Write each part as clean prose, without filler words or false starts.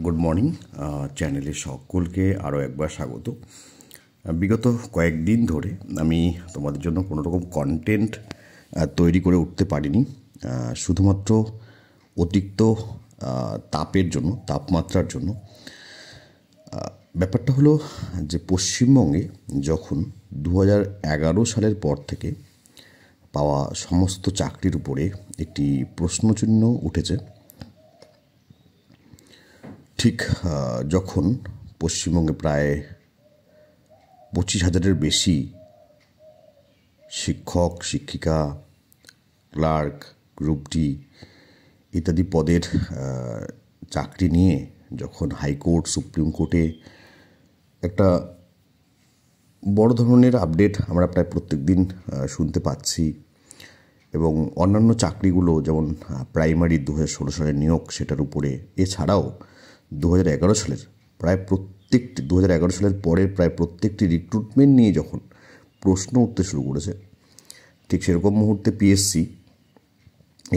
Good morning. চ্যানেলে সকলকে আরও একবার স্বাগত। বিগত কয়েকদিন ধরে আমি তোমাদের জন্য কোনো রকম কন্টেন্ট তৈরি করে উঠতে পারিনি, শুধুমাত্র অতিরিক্ত তাপের জন্য, তাপমাত্রার জন্য। ব্যাপারটা হলো যে পশ্চিমবঙ্গে যখন 2011 সালের পর থেকে পাওয়া সমস্ত চাকরির উপরে একটি প্রশ্নচিহ্ন উঠেছে, ঠিক যখন পশ্চিমবঙ্গে প্রায় 25,000-এর বেশি শিক্ষক, শিক্ষিকা, ক্লার্ক, গ্রুপ ডি ইত্যাদি পদের চাকরি নিয়ে যখন হাইকোর্ট, সুপ্রিম কোর্টে একটা বড় ধরনের আপডেট আমরা প্রায় প্রত্যেক দিন শুনতে পাচ্ছি, এবং অন্যান্য চাকরিগুলো যেমন প্রাইমারি 2016 সালের নিয়োগ সেটার উপরে, এছাড়াও 2011 সালের প্রায় প্রত্যেকটি 2011 সালের পরের প্রায় প্রত্যেকটি রিক্রুটমেন্ট নিয়ে যখন প্রশ্ন উঠতে শুরু করেছে, ঠিক সেরকম মুহূর্তে পিএসসি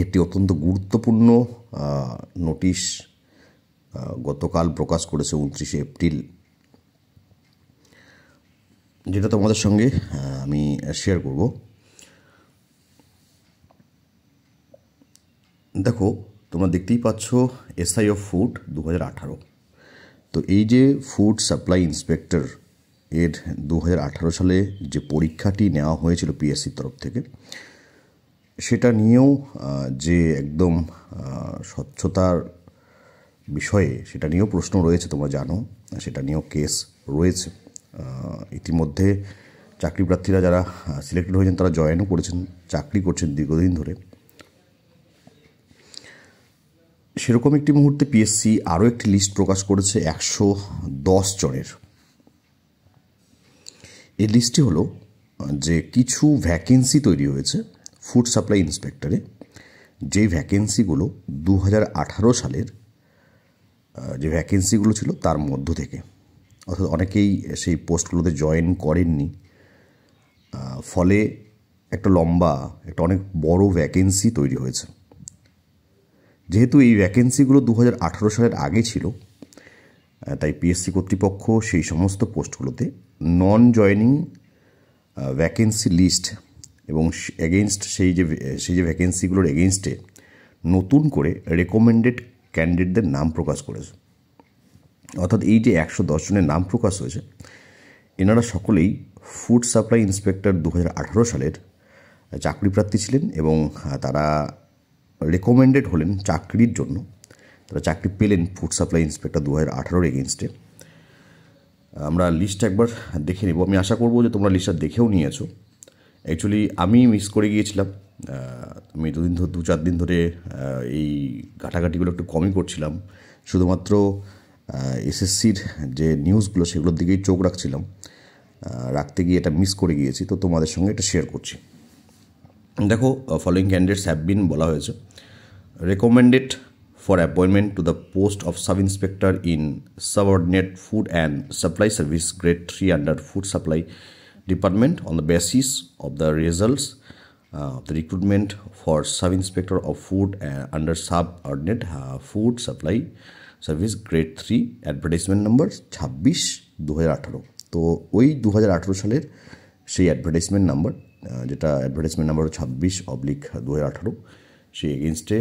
একটি অত্যন্ত গুরুত্বপূর্ণ নোটিশ গতকাল প্রকাশ করেছে 29শে এপ্রিল, যেটা তোমাদের সঙ্গে আমি শেয়ার করব। দেখো, তোমরা দেখতেই পাচ্ছ এসআই অফ ফুড 2018। তো এই যে ফুড সাপ্লাই ইন্সপেক্টর এর 2018 সালে যে পরীক্ষাটি নেওয়া হয়েছিল পিএসসির তরফ থেকে, সেটা নিয়েও যে একদম স্বচ্ছতার বিষয়ে সেটা নিয়েও প্রশ্ন রয়েছে, তোমরা জানো, সেটা নিয়েও কেস রয়েছে। ইতিমধ্যে চাকরি প্রার্থীরা যারা সিলেক্টেড হয়েছেন তারা জয়েনও করেছেন, চাকরি করছেন দীর্ঘদিন ধরে। সেরকম একটি মুহূর্তে পিএসসি আরও একটি লিস্ট প্রকাশ করেছে 110 জনের। এই লিস্টটি হলো যে কিছু ভ্যাকেন্সি তৈরি হয়েছে ফুড সাপ্লাই ইন্সপেক্টরে, যেই ভ্যাকেন্সিগুলো 2018 সালের যে ভ্যাকেন্সিগুলো ছিল তার মধ্য থেকে, অর্থাৎ অনেকেই সেই পোস্টগুলোতে জয়েন করেননি, ফলে একটা লম্বা, একটা অনেক বড় ভ্যাকেন্সি তৈরি হয়েছে। যেহেতু এই ভ্যাকেন্সিগুলো 2018 সালের আগে ছিল, তাই পিএসসি কর্তৃপক্ষ সেই সমস্ত পোস্টগুলোতে নন জয়েনিং ভ্যাকেন্সি লিস্ট এবং এগেইনস্ট সেই যে ভ্যাকেন্সিগুলোর এগেইনস্টে নতুন করে রেকমেন্ডেড ক্যান্ডিডেটদের নাম প্রকাশ করেছে। অর্থাৎ এই যে 110 জনের নাম প্রকাশ হয়েছে, এনারা সকলেই ফুড সাপ্লাই ইন্সপেক্টর 2018 সালের চাকরি প্রার্থী ছিলেন, এবং তারা রেকমেন্ডেড হলেন চাকরির জন্য, তারা চাকরি পেলেন ফুড সাপ্লাই ইন্সপেক্টর 2018-এর এগেইনস্টে। আমরা লিস্টটা একবার দেখে নেব। আমি আশা করব যে তোমরা লিস্টটা দেখেও নিয়েছো। অ্যাকচুয়ালি আমি মিস করে গিয়েছিলাম, আমি 2-4 দিন ধরে এই ঘাটাঘাটিগুলো একটু কমই করছিলাম, শুধুমাত্র এসএসসির যে নিউজগুলো সেগুলোর দিকেই চোখ রাখছিলাম, রাখতে গিয়ে এটা মিস করে গিয়েছি, তো তোমাদের সঙ্গে এটা শেয়ার করছি। দেখো, ফলোয়িং ক্যান্ডিডেটস হ্যাভ বিন, বলা হয়েছে, recommended for appointment to the post of sub-inspector in subordinate food and supply service grade 3 under food supply department on the basis of the results of the recruitment for sub-inspector of food under subordinate food supply service grade 3 advertisement number 26/2018। তো ওই 2018 সালের সেই advertisement number, যেটা advertisement number 26/2018, সেই এগেনস্টে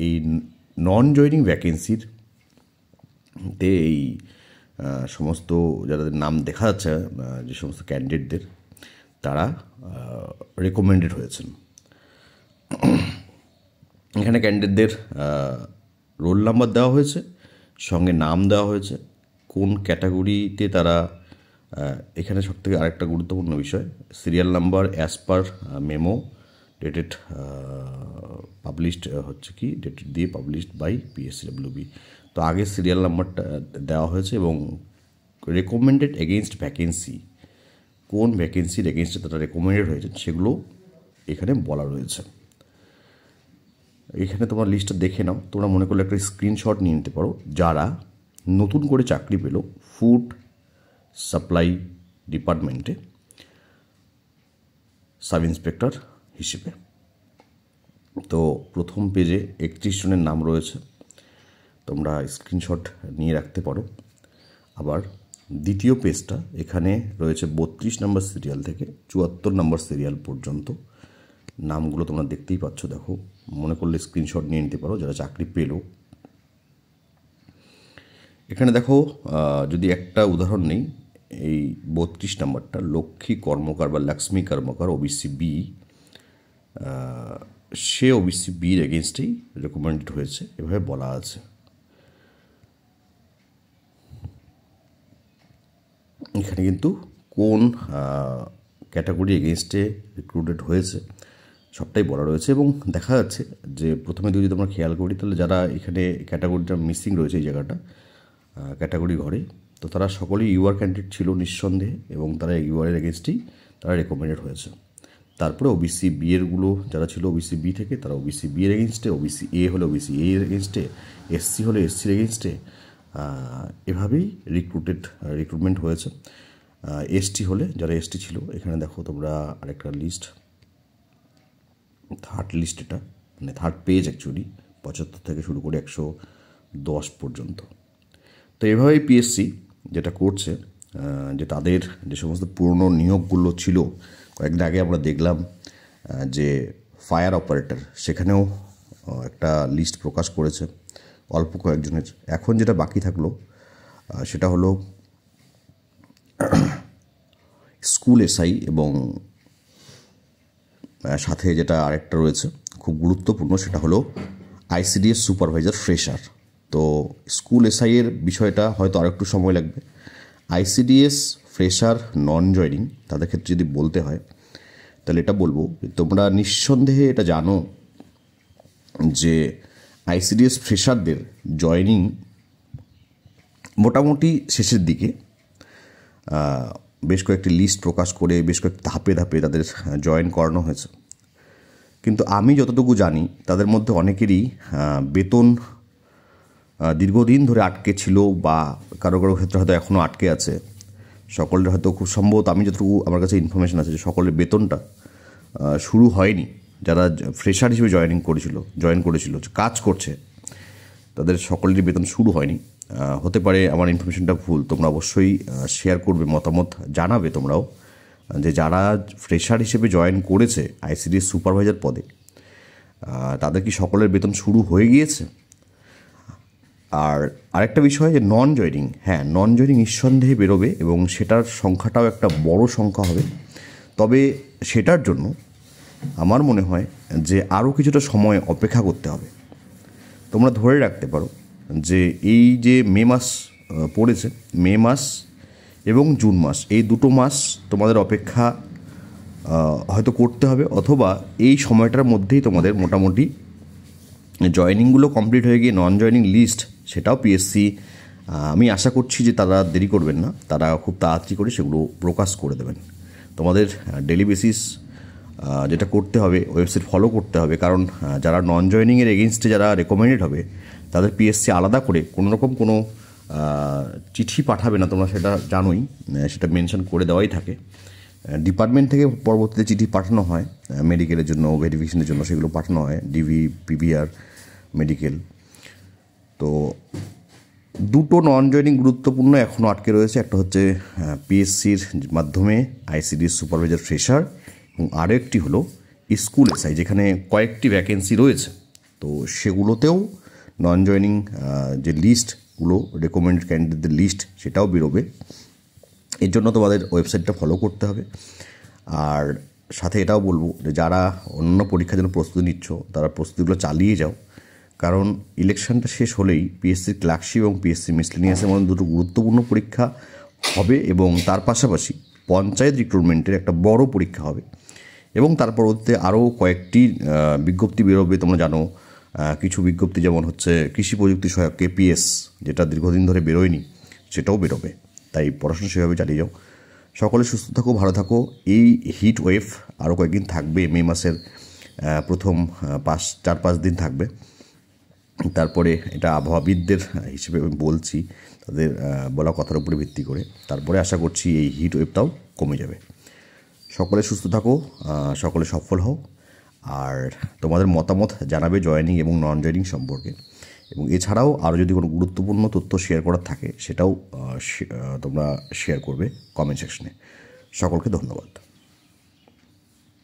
এই নন joining ভ্যাকেন্সির তে এই সমস্ত যাদের নাম দেখা যাচ্ছে, যে সমস্ত ক্যান্ডিডেটদের, তারা রেকমেন্ডেড হয়েছেন। এখানে ক্যান্ডিডেটদের রোল নাম্বার দেওয়া হয়েছে, সঙ্গে নাম দেওয়া হয়েছে, কোন ক্যাটাগরিতে তারা। এখানে সবথেকে আরেকটা গুরুত্বপূর্ণ বিষয়, serial number as per memo dated published হচ্ছে কি, ডেটেড দিয়ে পাবলিশড বাই পিএসসিডব্লিউবি। তো আগে সিরিয়াল নাম্বারটা দেওয়া হয়েছে, এবং রেকমেন্ডেড এগেইনস্ট ভ্যাকেন্সি, কোন ভ্যাকেন্সির এগেইনস্টে তারা রেকমেন্ডেড হয়েছে সেগুলো এখানে বলা রয়েছে। এখানে তোমরা লিস্টটা দেখে নাও, তোমরা মনে করলে একটা স্ক্রিনশট নিয়ে নিতে পারো, যারা নতুন করে চাকরি পেল ফুড সাপ্লাই ডিপার্টমেন্টে সাব ইন্সপেক্টর হিসেবে। তো প্রথম পেজে 31 জনের নাম রয়েছে। তোমরা স্ক্রিনশট নিয়ে রাখতে পারো। আবার দ্বিতীয় পেজটা, এখানে রয়েছে 32 নম্বর সিরিয়াল থেকে 74 নম্বর সিরিয়াল পর্যন্ত নামগুলো তোমরা দেখতেই পাচ্ছ। দেখো, মনে করলে স্ক্রিনশট নিয়ে নিতে পারো যারা চাকরি পেলো। এখানে দেখো, যদি একটা উদাহরণ নেই, এই 32 নম্বরটা লক্ষ্মী কর্মকার বা লক্ষ্মী কর্মকার ওবিসি বি, সে ওবিসি বির এগেনস্টেই রেকমেন্ডেড হয়েছে, এভাবে বলা আছে। এখানে কিন্তু কোন ক্যাটাগরি এগেনস্টে রিক্রুটেড হয়েছে সবটাই বলা রয়েছে, এবং দেখা যাচ্ছে যে প্রথমে যদি আমরা খেয়াল করি তাহলে যারা এখানে ক্যাটাগরিটা মিসিং রয়েছে এই জায়গাটা ক্যাটাগরি ঘরে, তো তারা সকলেই ইউআর ক্যান্ডিডেট ছিল নিঃসন্দেহে, এবং তারা ইউআরের এগেনস্টেই তারা রেকমেন্ডেড হয়েছে। তারপরে ওবিসি বি এরগুলো যারা ছিল ওবিসি বি থেকে, তারা ওবিসি বি এর এগেনস্টে, ওবিসি এ হলে ওবিসি এ এর এগেনস্টে, এসসি হলে এসসির এগেনস্টে, এভাবেই রিক্রুটমেন্ট হয়েছে। এসটি হলে যারা এসটি ছিল, এখানে দেখো তোমরা আরেকটা লিস্ট, থার্ড লিস্ট, এটা মানে থার্ড পেজ অ্যাকচুয়ালি, 75 থেকে শুরু করে 110 পর্যন্ত। তো এভাবেই পিএসসি যেটা করছে, যে তাদের যে সমস্ত পুরনো নিয়োগগুলো ছিল, কয়েকদিন আগে আমরা দেখলাম যে ফায়ার অপারেটর, সেখানেও একটা লিস্ট প্রকাশ করেছে অল্প কয়েকজনের। এখন যেটা বাকি থাকলো সেটা হলো স্কুল এসআই, এবং সাথে যেটা আরেকটা রয়েছে খুব গুরুত্বপূর্ণ, সেটা হলো আইসিডিএস সুপারভাইজার ফ্রেশার। তো স্কুল এসআই এর বিষয়টা হয়তো আর একটু সময় লাগবে। আইসিডিএস ফ্রেশার নন জয়নিং তাদের ক্ষেত্রে যদি বলতে হয়, তাহলে এটা বলবো, তোমরা নিঃসন্দেহে এটা জানো যে আইসিডিএস ফ্রেশারদের জয়নিং মোটামুটি শেষের দিকে। বেশ কয়েকটি লিস্ট প্রকাশ করে বেশ কয়েকটি ধাপে ধাপে তাদের জয়েন করানো হয়েছে, কিন্তু আমি যতটুকু জানি তাদের মধ্যে অনেকেরই বেতন দীর্ঘদিন ধরে আটকে ছিল, বা কারো কারো ক্ষেত্রে হয়তো এখনও আটকে আছে। সকলের হয়তো খুব সম্ভবত, আমি যতটুকু আমার কাছে ইনফরমেশন আছে, যে সকলের বেতনটা শুরু হয়নি। যারা ফ্রেশার হিসেবে জয়েন করেছিল কাজ করছে, তাদের সকলেরই বেতন শুরু হয়নি। হতে পারে আমার ইনফরমেশনটা ভুল, তোমরা অবশ্যই শেয়ার করবে, মতামত জানাবে তোমরাও, যে যারা ফ্রেশার হিসেবে জয়েন করেছে আইসিডিএস সুপারভাইজার পদে, তাদের কি সকলের বেতন শুরু হয়ে গিয়েছে। আর আরেকটা বিষয়, যে নন জয়নিং, হ্যাঁ নন জয়নিং নিঃসন্দেহে বেরোবে, এবং সেটার সংখ্যাটাও একটা বড় সংখ্যা হবে। তবে সেটার জন্য আমার মনে হয় যে আরও কিছুটা সময় অপেক্ষা করতে হবে। তোমরা ধরে রাখতে পারো যে এই যে মে মাস পড়েছে, মে মাস এবং জুন মাস, এই দুটো মাস তোমাদের অপেক্ষা হয়তো করতে হবে, অথবা এই সময়টার মধ্যেই তোমাদের মোটামুটি জয়নিংগুলো কমপ্লিট হয়ে গিয়ে নন জয়নিং লিস্ট, সেটাও পিএসসি, আমি আশা করছি যে তারা দেরি করবেন না, তারা খুব তাড়াতাড়ি করে সেগুলো প্রকাশ করে দেবেন। তোমাদের ডেলি বেসিস যেটা করতে হবে, ওয়েবসাইট ফলো করতে হবে, কারণ যারা নন জয়নিংয়ের এগেনস্টে যারা রেকমেন্ডেড হবে, তাদের পিএসসি আলাদা করে কোনোরকম কোনো চিঠি পাঠাবে না, তোমরা সেটা জানোই, সেটা মেনশন করে দেওয়াই থাকে। ডিপার্টমেন্ট থেকে পরবর্তীতে চিঠি পাঠানো হয় মেডিকেলের জন্য, ভেরিফিকেশনের জন্য, সেগুলো পাঠানো হয় ডিভি, পিভিআর, মেডিকেল। তো দুটো নন জয়নিং গুরুত্বপূর্ণ এখনও আটকে রয়েছে, একটা হচ্ছে পিএসসির মাধ্যমে আইসিডিএস সুপারভাইজার ফ্রেশার, এবং আরও একটি হলো স্কুল এসআই, যেখানে কয়েকটি ভ্যাকেন্সি রয়েছে। তো সেগুলোতেও নন জয়নিং যে লিস্টগুলো, রেকমেন্ডেড ক্যান্ডিডেটদের লিস্ট, সেটাও বেরোবে। এর জন্য তোমাদের ওয়েবসাইটটা ফলো করতে হবে। আর সাথে এটাও বলবো যে যারা অন্য পরীক্ষার জন্য প্রস্তুতি নিচ্ছ, তারা প্রস্তুতিগুলো চালিয়ে যাও, কারণ ইলেকশনটা শেষ হলেই পিএসসির ক্লার্কশিপ এবং পিএসসি মিসলেনিয়াসের মধ্যে দুটো গুরুত্বপূর্ণ পরীক্ষা হবে, এবং তার পাশাপাশি পঞ্চায়েত রিক্রুটমেন্টের একটা বড় পরীক্ষা হবে, এবং তার পরবর্তীতে আরও কয়েকটি বিজ্ঞপ্তি বেরোবে। তোমরা জানো কিছু বিজ্ঞপ্তি, যেমন হচ্ছে কৃষি প্রযুক্তি সহায়ক কেপিএস, যেটা দীর্ঘদিন ধরে বেরোয়নি, সেটাও বেরোবে। তাই পড়াশোনা সেভাবে চালিয়ে যাও। সকলে সুস্থ থাকো, ভালো থাকো। এই হিট ওয়েভ আরও কয়েকদিন থাকবে, মে মাসের প্রথম 4-5 দিন থাকবে। তারপরে এটা আবহাওয়াবিদদের হিসেবে আমি বলছি, তাদের বলা কথার উপরে ভিত্তি করে, তারপরে আশা করছি এই হিট ওয়েভটাও কমে যাবে। সকলে সুস্থ থাকো, সকলে সফল হও, আর তোমাদের মতামত জানাবে জয়েনিং এবং নন জয়েনিং সম্পর্কে। এবং এছাড়াও আরও যদি কোনো গুরুত্বপূর্ণ তথ্য শেয়ার করার থাকে সেটাও তোমরা শেয়ার করবে কমেন্ট সেকশনে। সকলকে ধন্যবাদ।